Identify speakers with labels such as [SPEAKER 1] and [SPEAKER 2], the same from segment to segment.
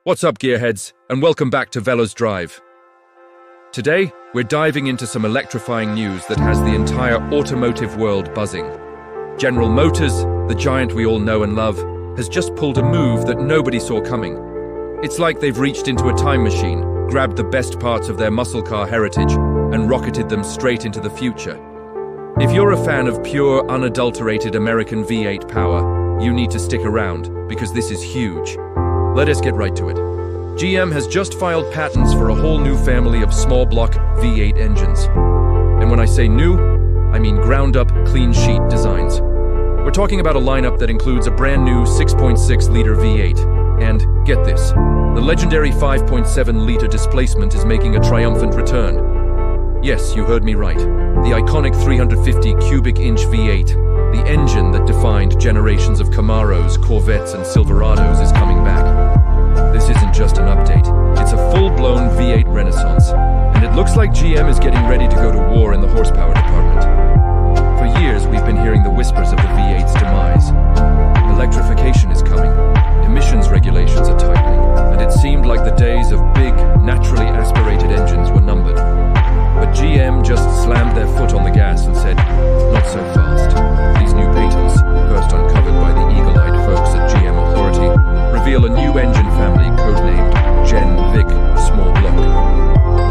[SPEAKER 1] What's up, gearheads, and welcome back to VelozDrive. Today, we're diving into some electrifying news that has the entire automotive world buzzing. General Motors, the giant we all know and love, has just pulled a move that nobody saw coming. It's like they've reached into a time machine, grabbed the best parts of their muscle car heritage, and rocketed them straight into the future. If you're a fan of pure, unadulterated American V8 power, you need to stick around, because this is huge. Let us get right to it. GM has just filed patents for a whole new family of small block V8 engines. And when I say new, I mean ground-up, clean-sheet designs. We're talking about a lineup that includes a brand new 6.6-liter V8. And, get this, the legendary 5.7-liter displacement is making a triumphant return. Yes, you heard me right. The iconic 350 cubic inch V8, the engine that defined generations of Camaros, Corvettes, and Silverados, is coming back. This isn't just an update, it's a full-blown V8 renaissance, and it looks like GM is getting ready to go to war in the horsepower department. For years, we've been hearing the whispers of the V8's demise. Electrification is coming, emissions regulations are tightening, and it seemed like the days of big, naturally aspirated engines were numbered. But GM just slammed their foot on the gas and said, not so fast. These new patents, first uncovered by the eagle-eyed folks at GM Authority, reveal a new engine family codenamed Gen VIC Small Block.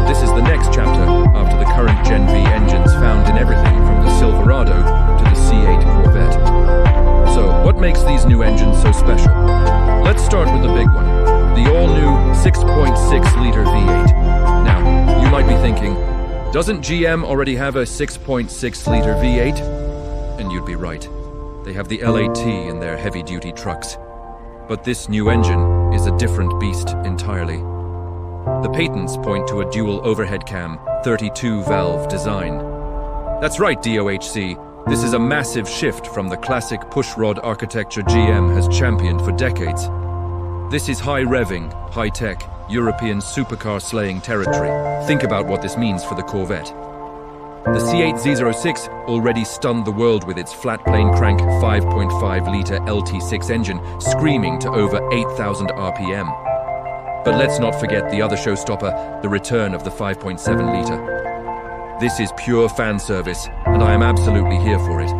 [SPEAKER 1] This is the next chapter after the current Gen V engines found in everything from the Silverado to the C8 Corvette. So, what makes these new engines so special? Let's start with the big one, the all-new 6.6-liter V8. Now, you might be thinking, doesn't GM already have a 6.6-liter V8? And you'd be right. They have the LAT in their heavy-duty trucks. But this new engine is a different beast entirely. The patents point to a dual overhead cam, 32-valve design. That's right, DOHC. This is a massive shift from the classic pushrod architecture GM has championed for decades. This is high-revving, high-tech, European supercar slaying territory. Think about what this means for the Corvette. The C8 Z06 already stunned the world with its flat-plane crank 5.5-liter LT6 engine screaming to over 8,000 RPM. But let's not forget the other showstopper, the return of the 5.7-liter. This is pure fan service, and I am absolutely here for it.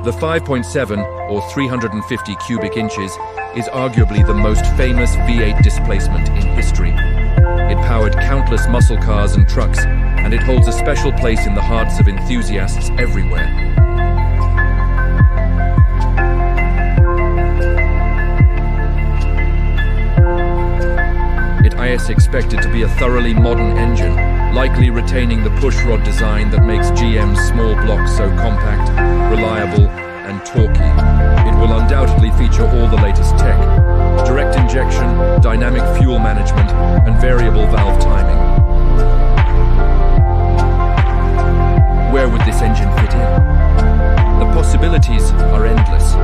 [SPEAKER 1] The 5.7, or 350 cubic inches, is arguably the most famous V8 displacement in history. It powered countless muscle cars and trucks, and it holds a special place in the hearts of enthusiasts everywhere. It is expected to be a thoroughly modern engine, likely retaining the pushrod design that makes GM's small block so compact, reliable, and torquey. It will undoubtedly feature all the latest tech: direct injection, dynamic fuel management, and variable valve timing. Where would this engine fit in? The possibilities are endless.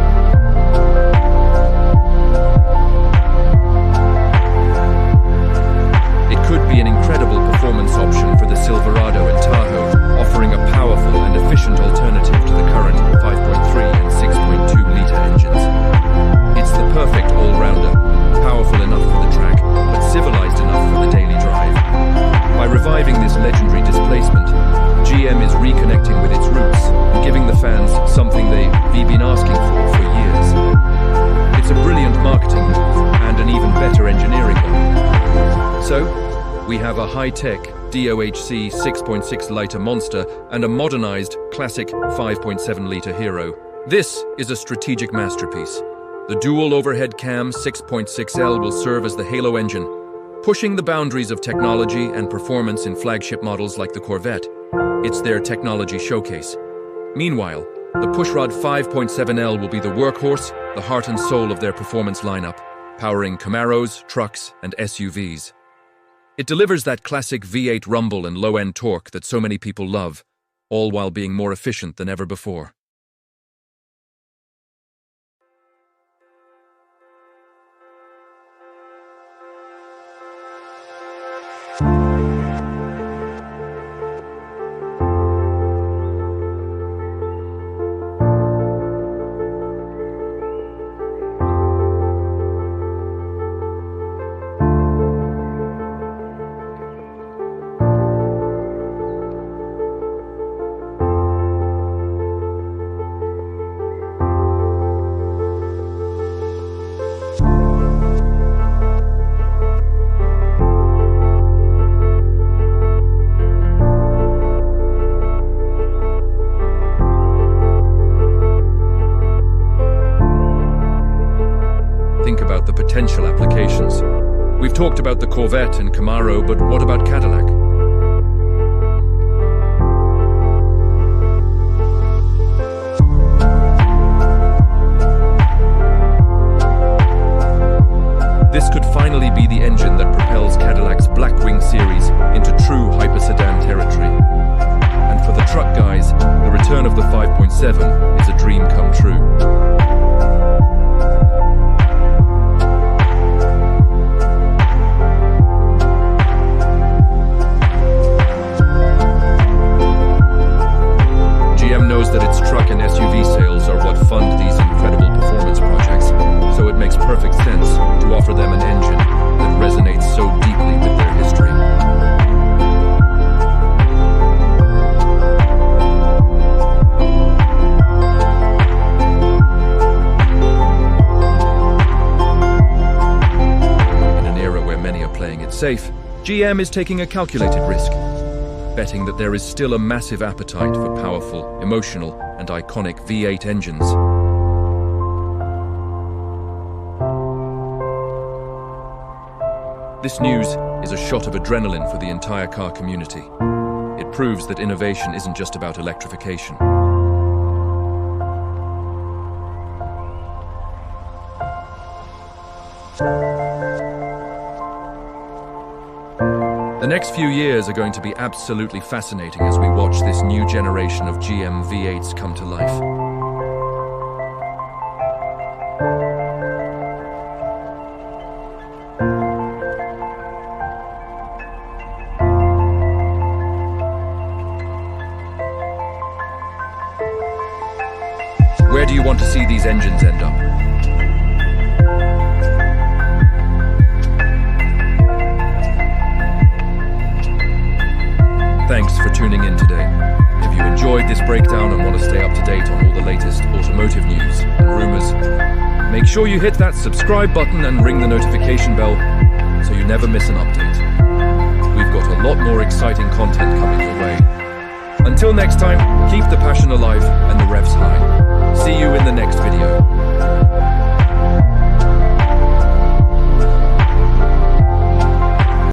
[SPEAKER 1] It could be an incredible performance option for the Silverado and Tahoe, offering a powerful and efficient alternative to the current 5.3 and 6.2-liter engines. It's the perfect all-rounder, powerful enough for the track, but civilized enough for the daily drive. By reviving this legendary displacement, GM is reconnecting with its roots and giving the fans something they've been asking for years. It's a brilliant marketing move and an even better engineering one. So, we have a high-tech DOHC 6.6-liter monster and a modernized, classic 5.7-liter hero. This is a strategic masterpiece. The dual overhead cam 6.6L will serve as the halo engine, pushing the boundaries of technology and performance in flagship models like the Corvette. It's their technology showcase. Meanwhile, the pushrod 5.7L will be the workhorse, the heart and soul of their performance lineup, powering Camaros, trucks, and SUVs. It delivers that classic V8 rumble and low-end torque that so many people love, all while being more efficient than ever before. We've talked about the Corvette and Camaro, but what about Cadillac? This could finally be the engine that propels Cadillac's Blackwing series into true hypersedan territory. And for the truck guys, the return of the 5.7 is a dream come true. GM knows that its truck and SUV sales are what fund these incredible performance projects, so it makes perfect sense to offer them an engine that resonates so deeply with their history. In an era where many are playing it safe, GM is taking a calculated risk, betting that there is still a massive appetite for powerful, emotional, and iconic V8 engines. This news is a shot of adrenaline for the entire car community. It proves that innovation isn't just about electrification. The next few years are going to be absolutely fascinating as we watch this new generation of GM V8s come to life. Where do you want to see these engines end up? Thanks for tuning in today. If you enjoyed this breakdown and want to stay up to date on all the latest automotive news and rumors, make sure you hit that subscribe button and ring the notification bell so you never miss an update. We've got a lot more exciting content coming your way. Until next time, keep the passion alive and the revs high. See you in the next video.